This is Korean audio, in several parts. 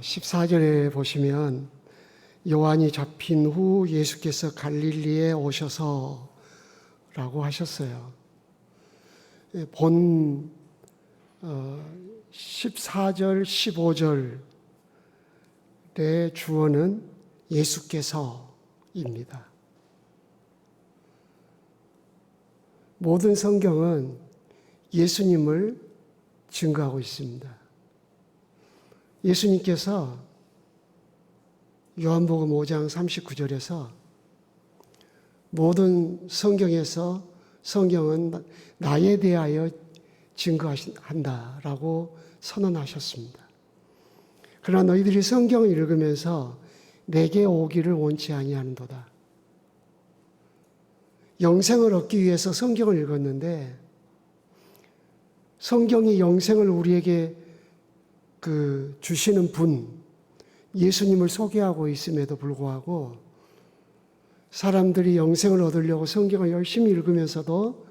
14절에 보시면 요한이 잡힌 후 예수께서 갈릴리에 오셔서 라고 하셨어요. 본 14절, 15절의 주어는 예수께서입니다. 모든 성경은 예수님을 증거하고 있습니다. 예수님께서 요한복음 5장 39절에서 모든 성경에서 성경은 나에 대하여 증거한다라고 선언하셨습니다. 그러나 너희들이 성경을 읽으면서 내게 오기를 원치 아니하는도다. 영생을 얻기 위해서 성경을 읽었는데 성경이 영생을 우리에게 주시는 분, 예수님을 소개하고 있음에도 불구하고 사람들이 영생을 얻으려고 성경을 열심히 읽으면서도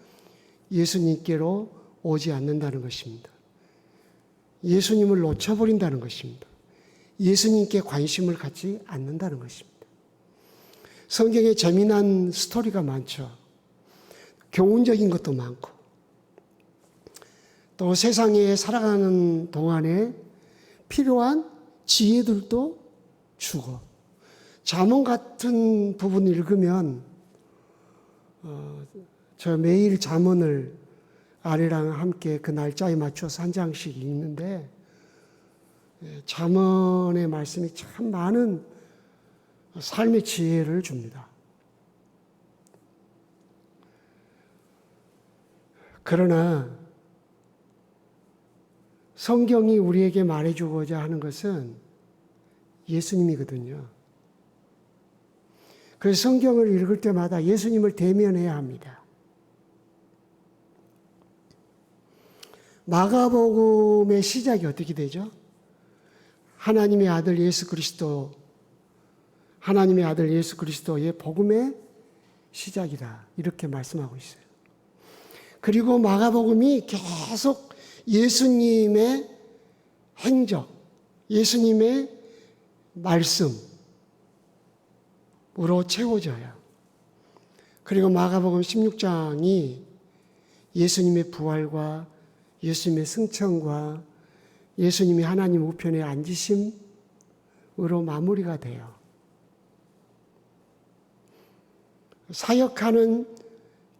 예수님께로 오지 않는다는 것입니다. 예수님을 놓쳐버린다는 것입니다. 예수님께 관심을 갖지 않는다는 것입니다. 성경에 재미난 스토리가 많죠. 교훈적인 것도 많고 또 세상에 살아가는 동안에 필요한 지혜들도 주고 잠언 같은 부분 읽으면 저 매일 잠언을 아내랑 함께 그 날짜에 맞춰서 한 장씩 읽는데 잠언의 말씀이 참 많은 삶의 지혜를 줍니다. 그러나 성경이 우리에게 말해주고자 하는 것은 예수님이거든요. 그래서 성경을 읽을 때마다 예수님을 대면해야 합니다. 마가복음의 시작이 어떻게 되죠? 하나님의 아들 예수 그리스도의 복음의 시작이다. 이렇게 말씀하고 있어요. 그리고 마가복음이 계속 예수님의 행적, 예수님의 말씀으로 채워져요. 그리고 마가복음 16장이 예수님의 부활과 예수님의 승천과 예수님이 하나님 우편에 앉으심으로 마무리가 돼요. 사역하는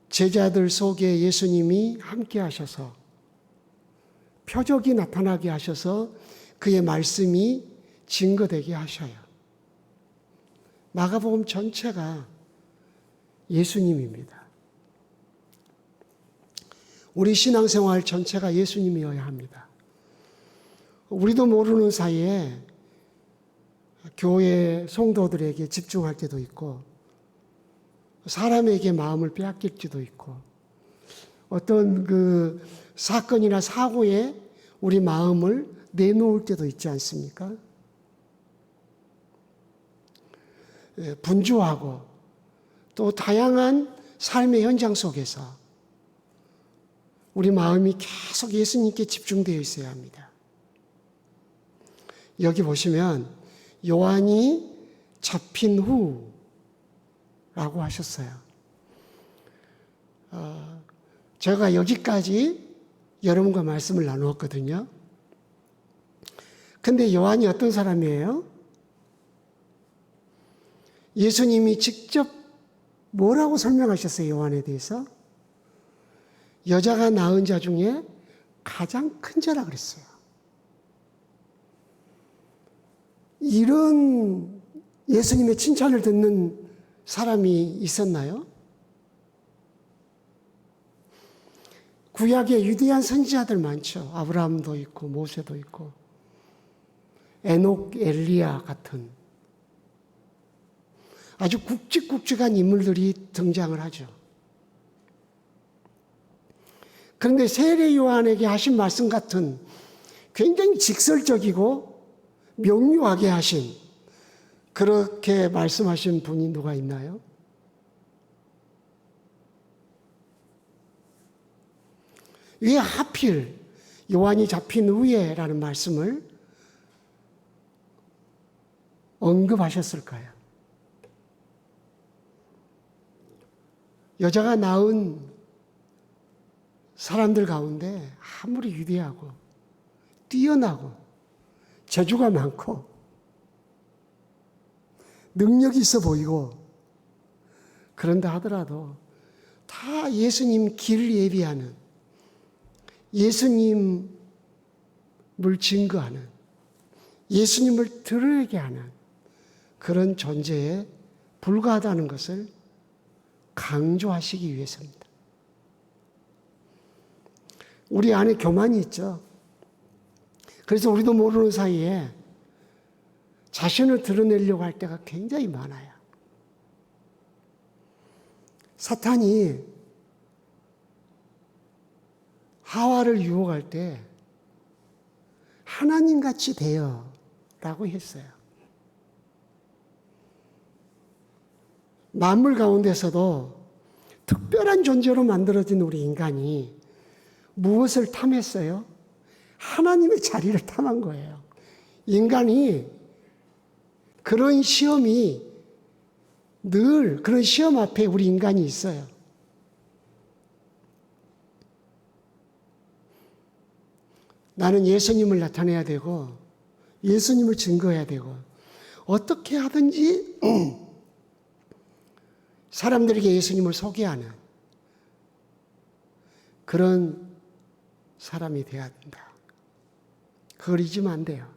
제자들 속에 예수님이 함께 하셔서 표적이 나타나게 하셔서 그의 말씀이 증거되게 하셔요. 마가복음 전체가 예수님입니다. 우리 신앙생활 전체가 예수님이어야 합니다. 우리도 모르는 사이에 교회 성도들에게 집중할 때도 있고 사람에게 마음을 빼앗길 때도 있고 어떤 사건이나 사고에 우리 마음을 내놓을 때도 있지 않습니까? 분주하고 또 다양한 삶의 현장 속에서 우리 마음이 계속 예수님께 집중되어 있어야 합니다. 여기 보시면 요한이 잡힌 후라고 하셨어요. 제가 여기까지 여러분과 말씀을 나누었거든요. 근데 요한이 어떤 사람이에요? 예수님이 직접 뭐라고 설명하셨어요, 요한에 대해서? 여자가 낳은 자 중에 가장 큰 자라 그랬어요. 이런 예수님의 칭찬을 듣는 사람이 있었나요? 구약에 위대한 선지자들 많죠. 아브라함도 있고 모세도 있고 에녹, 엘리야 같은 아주 굵직굵직한 인물들이 등장을 하죠. 그런데 세례 요한에게 하신 말씀 같은 굉장히 직설적이고 명료하게 하신 그렇게 말씀하신 분이 누가 있나요? 왜 하필 요한이 잡힌 후에라는 말씀을 언급하셨을까요? 여자가 낳은 사람들 가운데 아무리 위대하고 뛰어나고 재주가 많고 능력이 있어 보이고 그런다 하더라도 다 예수님 길을 예비하는, 예수님을 증거하는, 예수님을 드러내게 하는 그런 존재에 불과하다는 것을 강조하시기 위해서입니다. 우리 안에 교만이 있죠. 그래서 우리도 모르는 사이에 자신을 드러내려고 할 때가 굉장히 많아요. 사탄이 하와를 유혹할 때 하나님같이 되어 라고 했어요. 만물 가운데서도 특별한 존재로 만들어진 우리 인간이 무엇을 탐했어요? 하나님의 자리를 탐한 거예요. 인간이 그런 시험이 늘 그런 시험 앞에 우리 인간이 있어요. 나는 예수님을 나타내야 되고 예수님을 증거해야 되고 어떻게 하든지 사람들에게 예수님을 소개하는 그런 사람이 되어야 된다. 그걸 잊으면 안 돼요.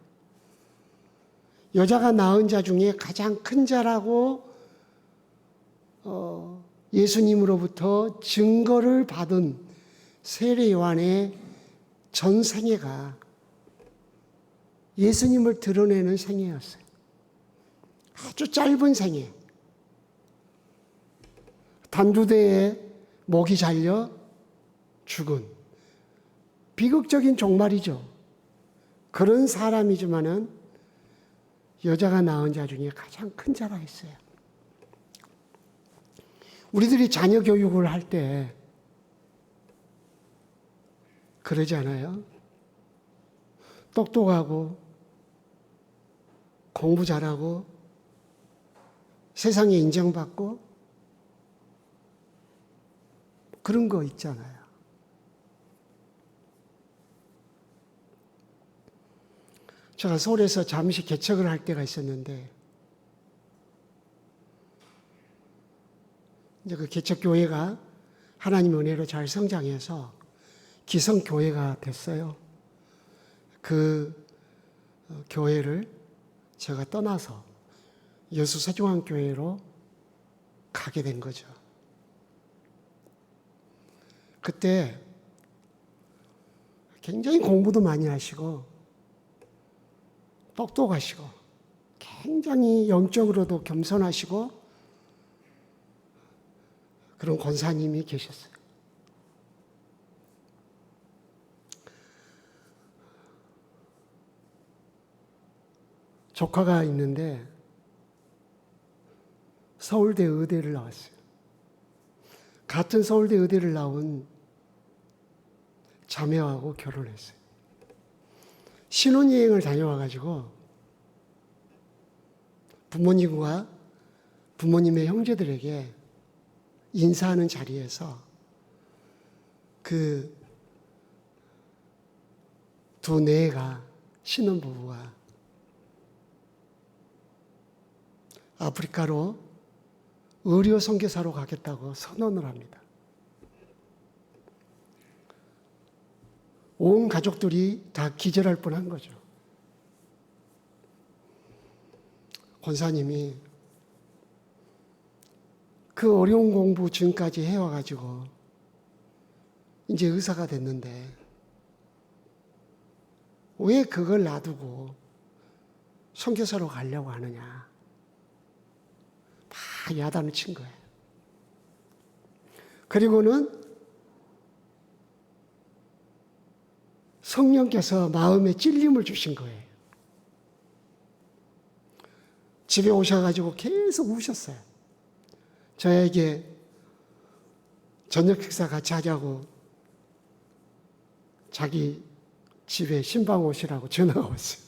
여자가 낳은 자 중에 가장 큰 자라고 예수님으로부터 증거를 받은 세례 요한의 전 생애가 예수님을 드러내는 생애였어요. 아주 짧은 생애. 단두대에 목이 잘려 죽은 비극적인 종말이죠. 그런 사람이지만은 여자가 낳은 자 중에 가장 큰 자라 했어요. 우리들이 자녀 교육을 할 때 그러지 않아요? 똑똑하고 공부 잘하고 세상에 인정받고 그런 거 있잖아요. 제가 서울에서 잠시 개척을 할 때가 있었는데 이제 그 개척교회가 하나님의 은혜로 잘 성장해서 기성교회가 됐어요. 그 교회를 제가 떠나서 여수세종항교회로 가게 된 거죠. 그때 굉장히 공부도 많이 하시고 똑똑하시고 굉장히 영적으로도 겸손하시고 그런 권사님이 계셨어요. 조카가 있는데 서울대 의대를 나왔어요. 같은 서울대 의대를 나온 자매하고 결혼했어요. 신혼여행을 다녀와가지고 부모님과 부모님의 형제들에게 인사하는 자리에서 그 두 내가 신혼부부가 아프리카로 의료 선교사로 가겠다고 선언을 합니다. 온 가족들이 다 기절할 뻔한 거죠. 권사님이 그 어려운 공부 지금까지 해와가지고 이제 의사가 됐는데 왜 그걸 놔두고 선교사로 가려고 하느냐. 다 야단을 친 거예요. 그리고는 성령께서 마음에 찔림을 주신 거예요. 집에 오셔가지고 계속 우셨어요. 저에게 저녁 식사 같이 하자고 자기 집에 신방 오시라고 전화가 왔어요.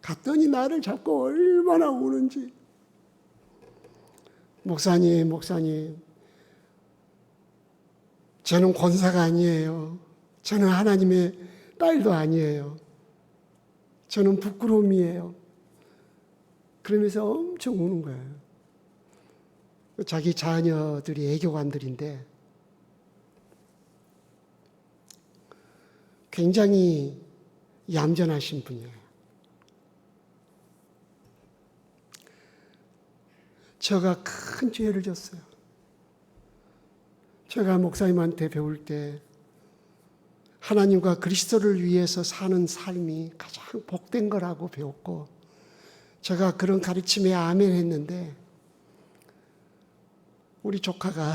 갔더니 나를 잡고 얼마나 우는지. 목사님, 저는 권사가 아니에요. 저는 하나님의 딸도 아니에요. 저는 부끄러움이에요. 그러면서 엄청 우는 거예요. 자기 자녀들이 애교관들인데 굉장히 얌전하신 분이에요. 제가 큰 죄를 졌어요. 제가 목사님한테 배울 때 하나님과 그리스도를 위해서 사는 삶이 가장 복된 거라고 배웠고, 제가 그런 가르침에 아멘 했는데 우리 조카가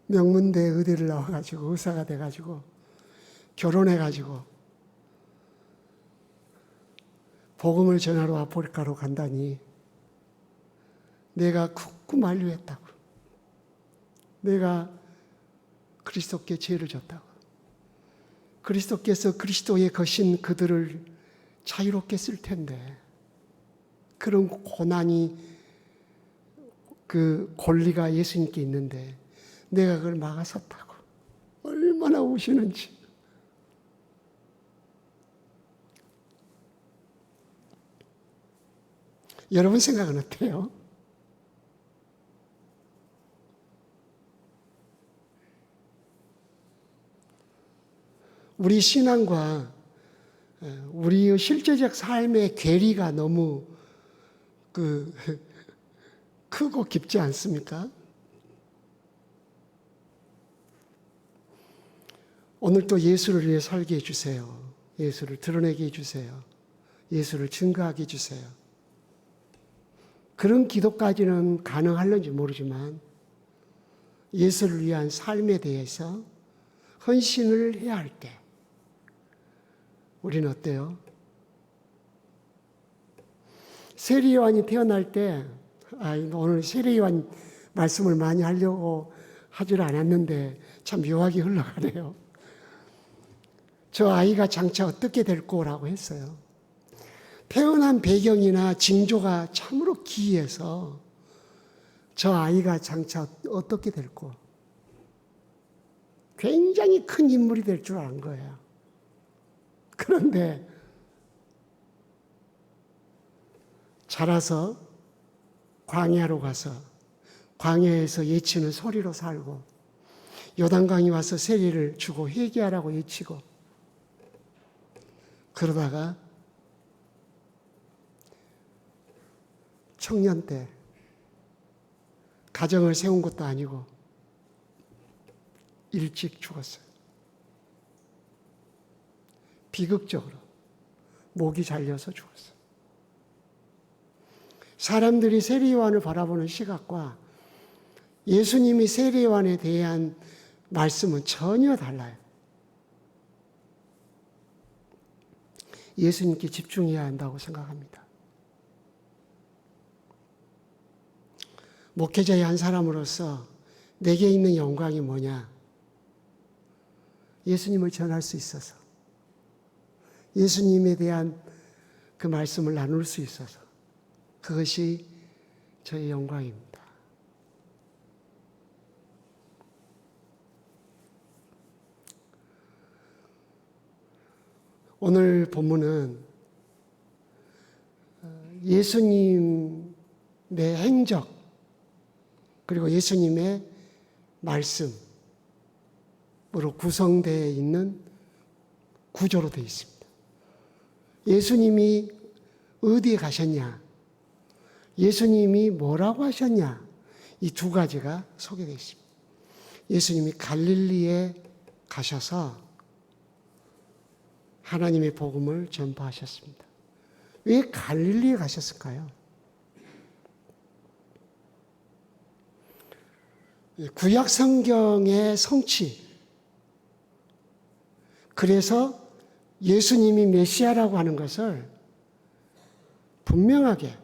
명문대 의대를 나와가지고 의사가 돼가지고 결혼해가지고 복음을 전하러 아프리카로 간다니 내가 굳고 만류했다고. 내가 그리스도께 죄를 졌다고. 그리스도께서 그리스도의 거신 그들을 자유롭게 쓸 텐데 그런 고난이, 그 권리가 예수님께 있는데 내가 그걸 막아섰다고. 얼마나 우시는지. 여러분 생각은 어때요? 우리 신앙과 우리의 실제적 삶의 괴리가 너무 크고 깊지 않습니까? 오늘 또 예수를 위해 살게 해주세요. 예수를 드러내게 해주세요. 예수를 증거하게 해주세요. 그런 기도까지는 가능할는지 모르지만 예수를 위한 삶에 대해서 헌신을 해야 할 때 우리는 어때요? 세례요한이 태어날 때, 오늘 세례요한 말씀을 많이 하려고 하질 않았는데 참 묘하게 흘러가네요. 저 아이가 장차 어떻게 될 거라고 했어요. 태어난 배경이나 징조가 참으로 기이해서 저 아이가 장차 어떻게 될 거. 굉장히 큰 인물이 될 줄 아는 거예요. 그런데 자라서 광야로 가서 광야에서 예치는 소리로 살고 요단강이 와서 세례를 주고 회개하라고 외치고 그러다가 청년 때 가정을 세운 것도 아니고 일찍 죽었어요. 비극적으로 목이 잘려서 죽었어요. 사람들이 세례요한을 바라보는 시각과 예수님이 세례요한에 대한 말씀은 전혀 달라요. 예수님께 집중해야 한다고 생각합니다. 목회자의 한 사람으로서 내게 있는 영광이 뭐냐? 예수님을 전할 수 있어서, 예수님에 대한 그 말씀을 나눌 수 있어서 그것이 저의 영광입니다. 오늘 본문은 예수님의 행적 그리고 예수님의 말씀으로 구성되어 있는 구조로 되어 있습니다. 예수님이 어디에 가셨냐? 예수님이 뭐라고 하셨냐? 이 두 가지가 소개되어 있습니다. 예수님이 갈릴리에 가셔서 하나님의 복음을 전파하셨습니다. 왜 갈릴리에 가셨을까요? 구약 성경의 성취. 그래서 예수님이 메시아라고 하는 것을 분명하게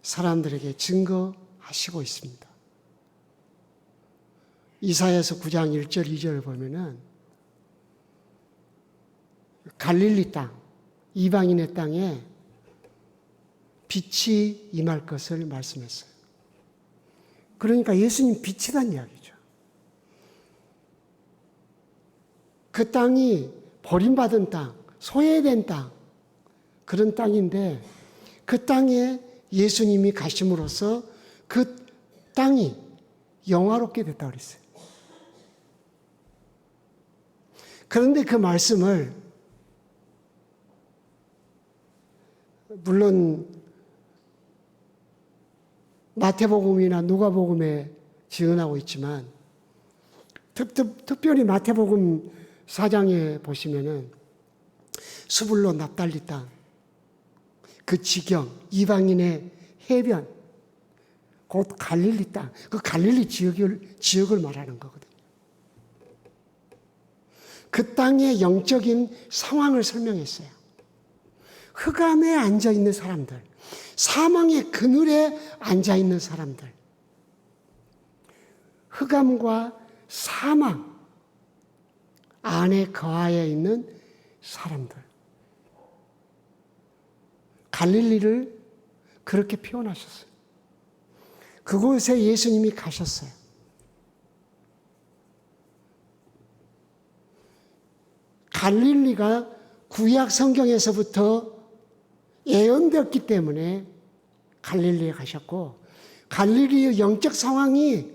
사람들에게 증거하시고 있습니다. 이사야서 9장 1절 2절을 보면은 갈릴리 땅, 이방인의 땅에 빛이 임할 것을 말씀했어요. 그러니까 예수님 빛이란 이야기죠. 그 땅이 버림받은 땅, 소외된 땅, 그런 땅인데 그 땅에 예수님이 가심으로써 그 땅이 영화롭게 됐다고 그랬어요. 그런데 그 말씀을 물론 마태복음이나 누가복음에 지원하고 있지만 특별히 마태복음 4장에 보시면은 수불로 납달리 땅, 그 지경, 이방인의 해변, 곧 갈릴리 땅, 그 갈릴리 지역을 말하는 거거든요. 그 땅의 영적인 상황을 설명했어요. 흑암에 앉아 있는 사람들, 사망의 그늘에 앉아 있는 사람들, 흑암과 사망 안에 거하여 있는 사람들. 갈릴리를 그렇게 표현하셨어요. 그곳에 예수님이 가셨어요. 갈릴리가 구약 성경에서부터 예언되었기 때문에 갈릴리에 가셨고, 갈릴리의 영적 상황이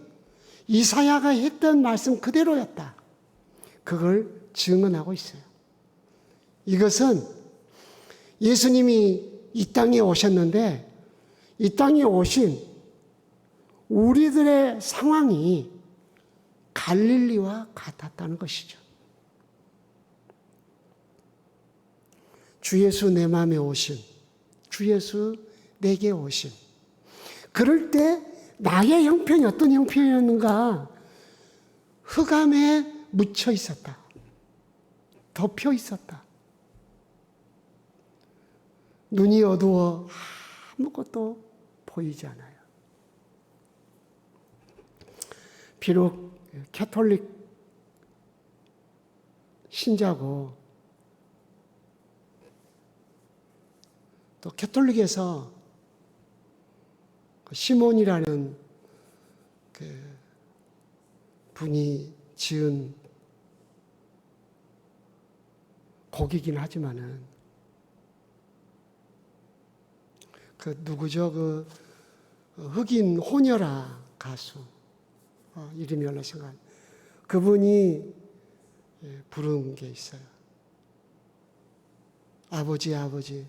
이사야가 했던 말씀 그대로였다. 그걸 증언하고 있어요. 이것은 예수님이 이 땅에 오셨는데 이 땅에 오신 우리들의 상황이 갈릴리와 같았다는 것이죠. 주 예수 내 마음에 오신, 주 예수 내게 오신. 그럴 때 나의 형편이 어떤 형편이었는가? 흑암에 묻혀 있었다. 덮여 있었다. 눈이 어두워 아무것도 보이지 않아요. 비록 캐톨릭 신자고 또 캐톨릭에서 시몬이라는 그 분이 지은 곡이긴 하지만은 그 누구죠? 그 흑인 호녀라 가수 이름이 얼른 생각. 그분이 부른 게 있어요. 아버지 아버지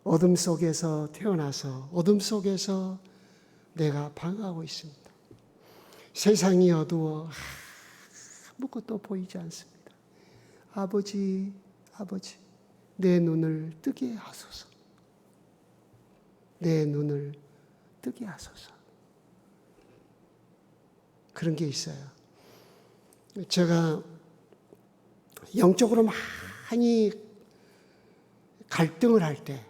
어둠 속에서 태어나서 어둠 속에서 내가 방황하고 있습니다. 세상이 어두워 아무것도 보이지 않습니다. 아버지, 아버지, 내 눈을 뜨게 하소서. 내 눈을 뜨게 하소서. 그런 게 있어요. 제가 영적으로 많이 갈등을 할 때,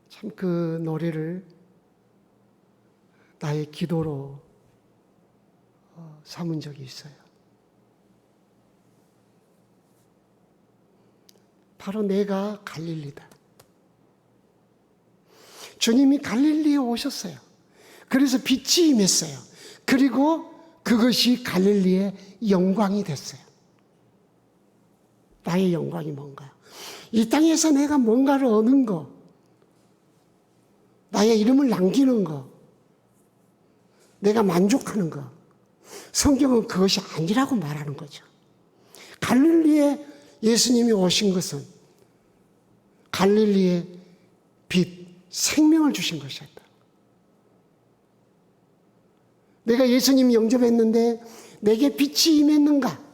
참 그 노래를 나의 기도로 삼은 적이 있어요. 바로 내가 갈릴리다. 주님이 갈릴리에 오셨어요. 그래서 빛이 임했어요. 그리고 그것이 갈릴리의 영광이 됐어요. 나의 영광이 뭔가? 이 땅에서 내가 뭔가를 얻는 거, 나의 이름을 남기는 거, 내가 만족하는 거. 성경은 그것이 아니라고 말하는 거죠. 갈릴리에 예수님이 오신 것은 갈릴리의 빛, 생명을 주신 것이었다. 내가 예수님 영접했는데 내게 빛이 임했는가?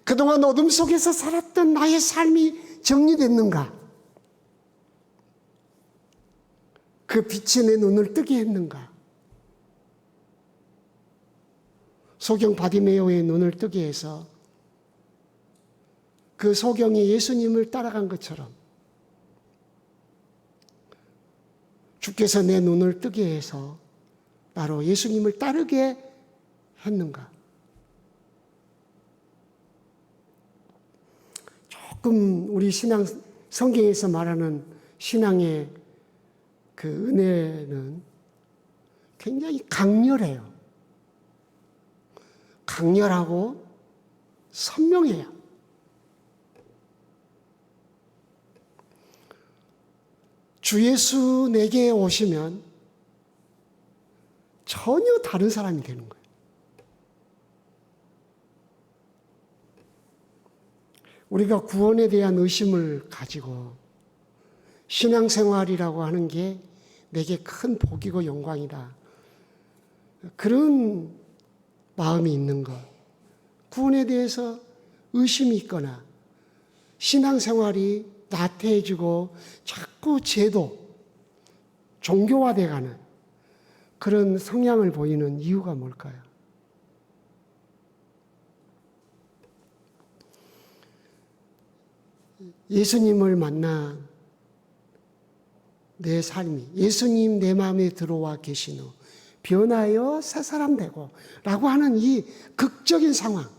그동안 어둠 속에서 살았던 나의 삶이 정리됐는가? 그 빛이 내 눈을 뜨게 했는가? 소경 바디메오의 눈을 뜨게 해서 그 소경이 예수님을 따라간 것처럼 주께서 내 눈을 뜨게 해서 나로 예수님을 따르게 했는가? 조금 우리 신앙, 성경에서 말하는 신앙의 그 은혜는 굉장히 강렬해요. 강렬하고 선명해요. 주 예수 내게 오시면 전혀 다른 사람이 되는 거예요. 우리가 구원에 대한 의심을 가지고 신앙생활이라고 하는 게 내게 큰 복이고 영광이다. 그런 마음이 있는 것. 구원에 대해서 의심이 있거나 신앙생활이 나태해지고 자꾸 제도, 종교화돼가는 그런 성향을 보이는 이유가 뭘까요? 예수님을 만난 내 삶이, 예수님 내 마음에 들어와 계신 후 변하여 새 사람 되고 라고 하는 이 극적인 상황,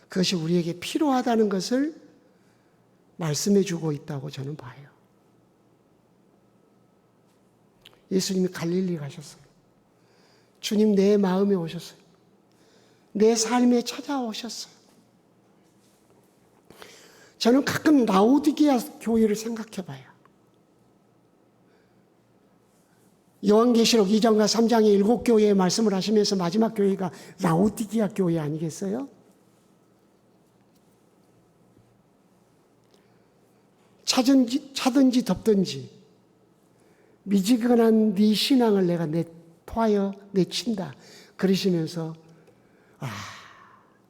그것이 우리에게 필요하다는 것을 말씀해 주고 있다고 저는 봐요. 예수님이 갈릴리 가셨어요. 주님 내 마음에 오셨어요. 내 삶에 찾아오셨어요. 저는 가끔 라오디게아 교회를 생각해 봐요. 요한계시록 2장과 3장의 7교회의 말씀을 하시면서 마지막 교회가 라오디게아 교회 아니겠어요? 차든지 덥든지 미지근한 네 신앙을 내가 토하여 내친다. 그러시면서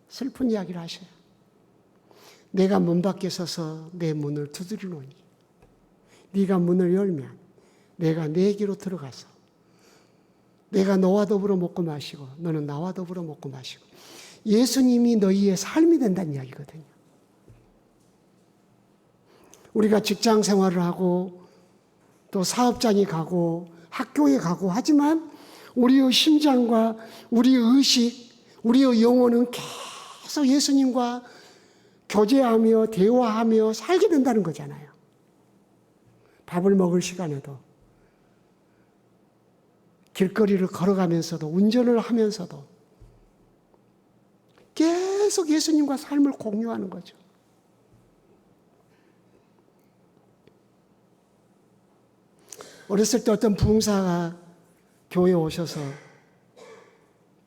슬픈 이야기를 하셔요. 내가 문 밖에 서서 내 문을 두드리노니 네가 문을 열면 내가 네게로 들어가서 내가 너와 더불어 먹고 마시고 너는 나와 더불어 먹고 마시고 예수님이 너희의 삶이 된다는 이야기거든요. 우리가 직장 생활을 하고 또 사업장에 가고 학교에 가고 하지만 우리의 심장과 우리의 의식, 우리의 영혼은 계속 예수님과 교제하며 대화하며 살게 된다는 거잖아요. 밥을 먹을 시간에도 길거리를 걸어가면서도 운전을 하면서도 계속 예수님과 삶을 공유하는 거죠. 어렸을 때 어떤 부흥사가 교회에 오셔서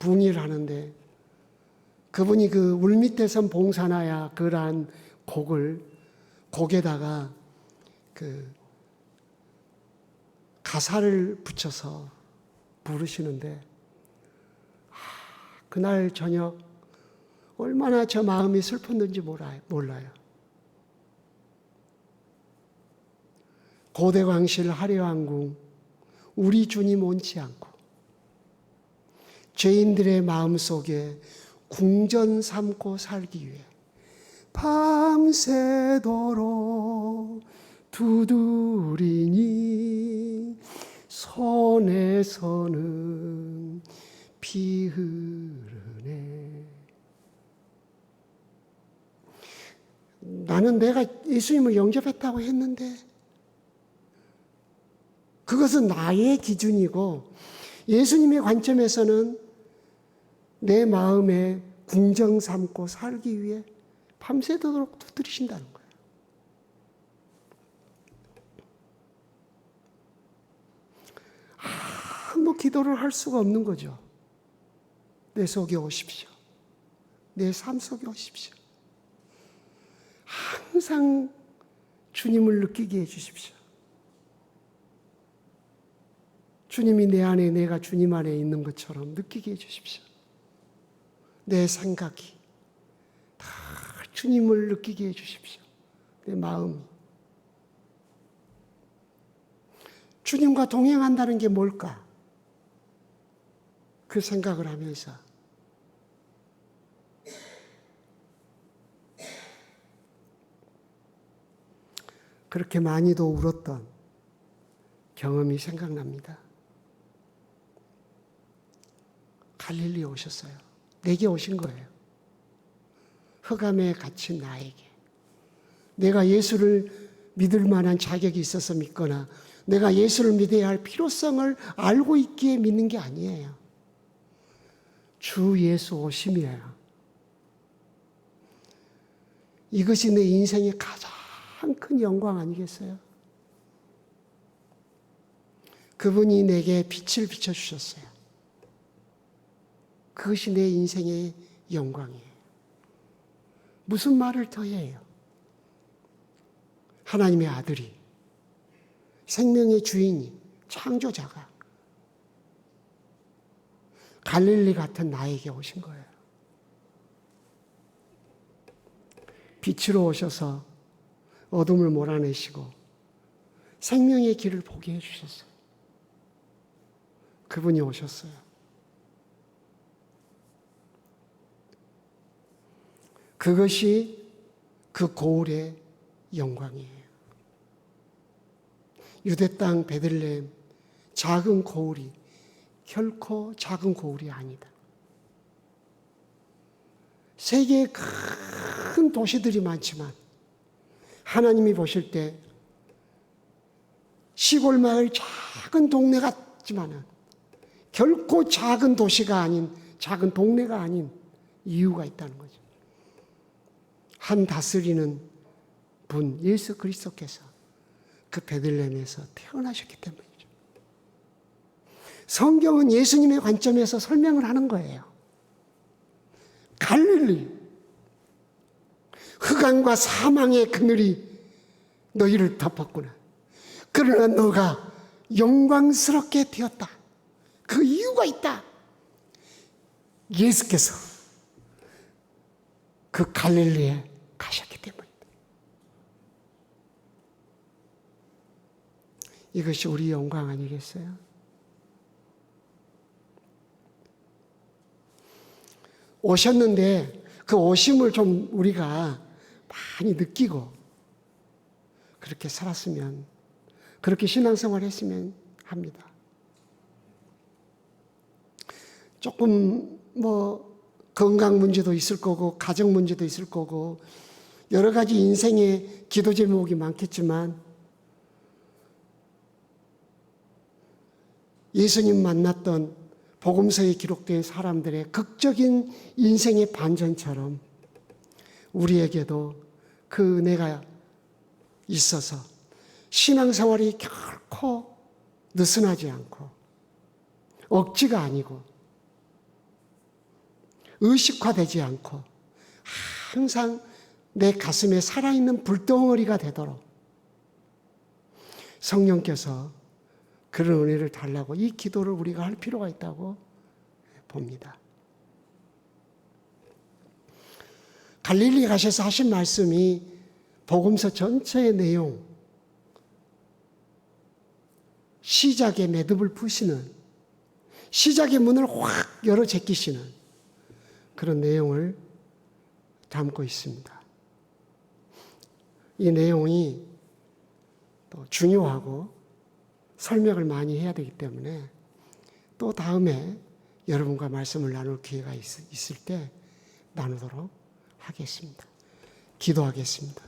부흥회를 하는데 그분이 그 울밑에선 봉사나야 그란 곡에다가 그 가사를 붙여서 부르시는데 그날 저녁 얼마나 저 마음이 슬펐는지 몰라요. 고대광실 화려한궁 우리 주님 온치 않고 죄인들의 마음속에 궁전 삼고 살기 위해 밤새도록 두드리니 손에서는 피 흐르네. 나는 내가 예수님을 영접했다고 했는데 그것은 나의 기준이고 예수님의 관점에서는 내 마음에 궁정 삼고 살기 위해 밤새도록 두드리신다는 거예요. 아무 기도를 할 수가 없는 거죠. 내 속에 오십시오. 내 삶 속에 오십시오. 항상 주님을 느끼게 해주십시오. 주님이 내 안에 내가 주님 안에 있는 것처럼 느끼게 해주십시오. 내 생각이 다 주님을 느끼게 해주십시오. 내 마음이. 주님과 동행한다는 게 뭘까? 그 생각을 하면서 그렇게 많이도 울었던 경험이 생각납니다. 갈릴리에 오셨어요. 내게 오신 거예요. 흑암에 갇힌 나에게 내가 예수를 믿을 만한 자격이 있어서 믿거나 내가 예수를 믿어야 할 필요성을 알고 있기에 믿는 게 아니에요. 주 예수 오심이에요. 이것이 내 인생의 가장 큰 영광 아니겠어요? 그분이 내게 빛을 비춰주셨어요. 그것이 내 인생의 영광이에요. 무슨 말을 더 해요? 하나님의 아들이, 생명의 주인이, 창조자가 갈릴리 같은 나에게 오신 거예요. 빛으로 오셔서 어둠을 몰아내시고 생명의 길을 보게 해주셨어요. 그분이 오셨어요. 그것이 그 고울의 영광이에요. 유대 땅 베들레헴 작은 고울이 결코 작은 고울이 아니다. 세계에 큰 도시들이 많지만 하나님이 보실 때 시골 마을 작은 동네 같지만은 결코 작은 도시가 아닌, 작은 동네가 아닌 이유가 있다는 거죠. 한 다스리는 분 예수 그리스도께서 그 베들레헴에서 태어나셨기 때문이죠. 성경은 예수님의 관점에서 설명을 하는 거예요. 갈릴리, 흑암과 사망의 그늘이 너희를 덮었구나. 그러나 너가 영광스럽게 되었다. 그 이유가 있다. 예수께서 그 갈릴리에 가셨기 때문이다. 이것이 우리 영광 아니겠어요? 오셨는데 그 오심을 좀 우리가 많이 느끼고 그렇게 살았으면, 그렇게 신앙생활 했으면 합니다. 조금 건강 문제도 있을 거고 가정 문제도 있을 거고 여러 가지 인생의 기도 제목이 많겠지만 예수님 만났던 복음서에 기록된 사람들의 극적인 인생의 반전처럼 우리에게도 그 은혜가 있어서 신앙생활이 결코 느슨하지 않고 억지가 아니고 의식화되지 않고 항상 내 가슴에 살아있는 불덩어리가 되도록 성령께서 그런 은혜를 달라고 이 기도를 우리가 할 필요가 있다고 봅니다. 갈릴리 가셔서 하신 말씀이 복음서 전체의 내용, 시작의 매듭을 푸시는, 시작의 문을 확 열어 제끼시는 그런 내용을 담고 있습니다. 이 내용이 또 중요하고 설명을 많이 해야 되기 때문에 또 다음에 여러분과 말씀을 나눌 기회가 있을 때 나누도록 하겠습니다. 기도하겠습니다.